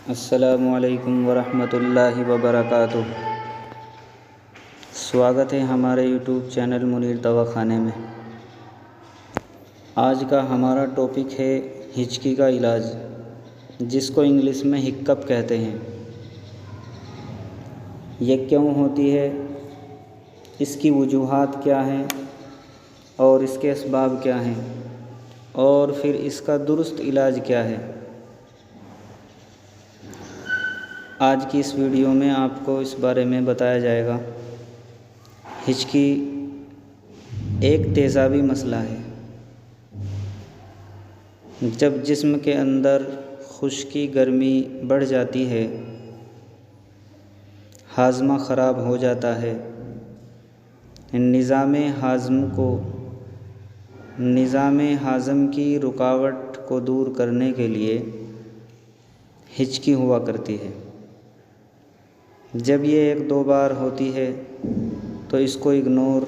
अस्सलामुअलैकुम वरहमतुल्लाहि वबरकातुह। स्वागत है हमारे यूट्यूब चैनल मुनीर दवाखाने में। आज का हमारा टॉपिक है हिचकी का इलाज, जिसको इंग्लिश में हिक्कप कहते हैं। ये क्यों होती है, इसकी वजूहात क्या हैं और इसके असबाब क्या हैं, और फिर इसका दुरुस्त इलाज क्या है। आज की इस वीडियो में आपको इस बारे में बताया जाएगा। हिचकी एक तेज़ाबी मसला है। जब जिस्म के अंदर खुश्की गर्मी बढ़ जाती है, हाज़मा ख़राब हो जाता है, निज़ाम हाज़म की रुकावट को दूर करने के लिए हिचकी हुआ करती है। जब ये एक दो बार होती है तो इसको इग्नोर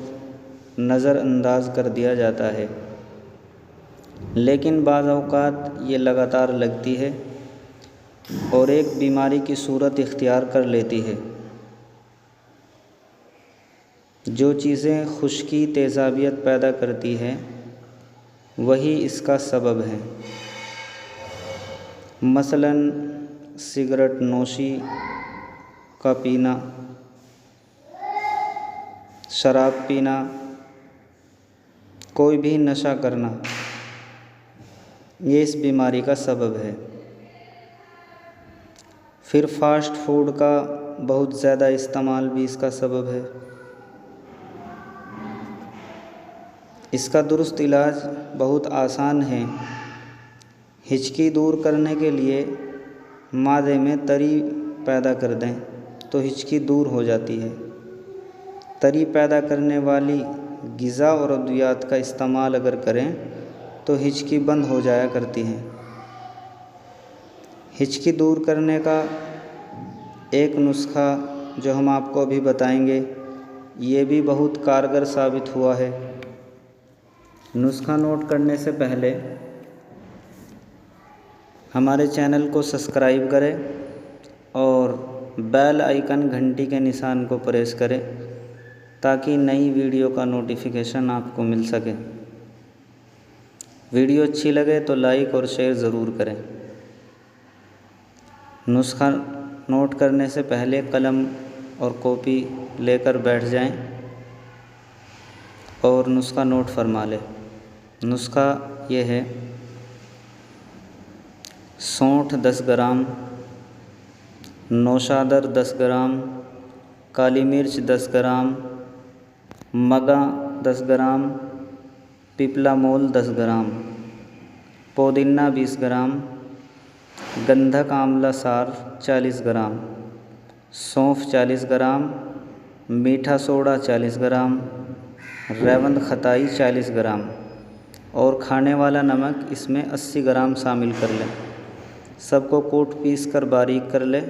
नज़रअंदाज कर दिया जाता है, लेकिन बाज़ औक़ात ये लगातार लगती है और एक बीमारी की सूरत इख्तियार कर लेती है। जो चीज़ें खुश्की तेज़ाबियत पैदा करती है वही इसका सबब है। मसलन सिगरेट नोशी का पीना, शराब पीना, कोई भी नशा करना, ये इस बीमारी का सबब है। फिर फास्ट फूड का बहुत ज़्यादा इस्तेमाल भी इसका सबब है। इसका दुरुस्त इलाज बहुत आसान है। हिचकी दूर करने के लिए मादे में तरी पैदा कर दें तो हिचकी दूर हो जाती है। तरी पैदा करने वाली ग़िज़ा और अद्वियात का इस्तेमाल अगर करें तो हिचकी बंद हो जाया करती है। हिचकी दूर करने का एक नुस्खा जो हम आपको अभी बताएंगे, ये भी बहुत कारगर साबित हुआ है। नुस्खा नोट करने से पहले हमारे चैनल को सब्सक्राइब करें और बेल आइकन घंटी के निशान को प्रेस करें ताकि नई वीडियो का नोटिफिकेशन आपको मिल सके। वीडियो अच्छी लगे तो लाइक और शेयर ज़रूर करें। नुस्खा नोट करने से पहले कलम और कॉपी लेकर बैठ जाएं और नुस्खा नोट फरमा लें। नुस्खा ये है: सौंठ 10 ग्राम, नौशादर 10 ग्राम, काली मिर्च 10 ग्राम, मगा 10 ग्राम, पिपला मोल 10 ग्राम, पुदीना 20 ग्राम, गंधक आंवला सार 40 ग्राम, सौंफ 40 ग्राम, मीठा सोडा 40 ग्राम, रेवंद खताई 40 ग्राम और खाने वाला नमक इसमें 80 ग्राम शामिल कर लें। सबको कूट पीस कर बारीक कर लें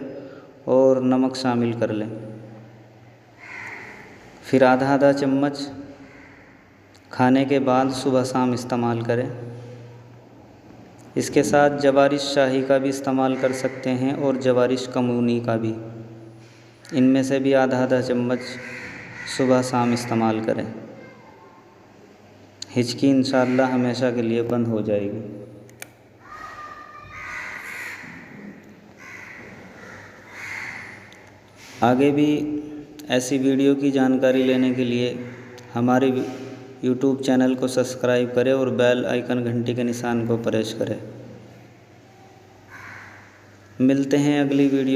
और नमक शामिल कर लें। फिर आधा आधा चम्मच खाने के बाद सुबह शाम इस्तेमाल करें। इसके साथ जवारिश शाही का भी इस्तेमाल कर सकते हैं और जवारिश कमूनी का भी। इनमें से भी आधा आधा चम्मच सुबह शाम इस्तेमाल करें। हिचकी इंशाअल्लाह हमेशा के लिए बंद हो जाएगी। आगे भी ऐसी वीडियो की जानकारी लेने के लिए हमारे यूट्यूब चैनल को सब्सक्राइब करें और बेल आइकन घंटी के निशान को प्रेस करें। मिलते हैं अगली वीडियो।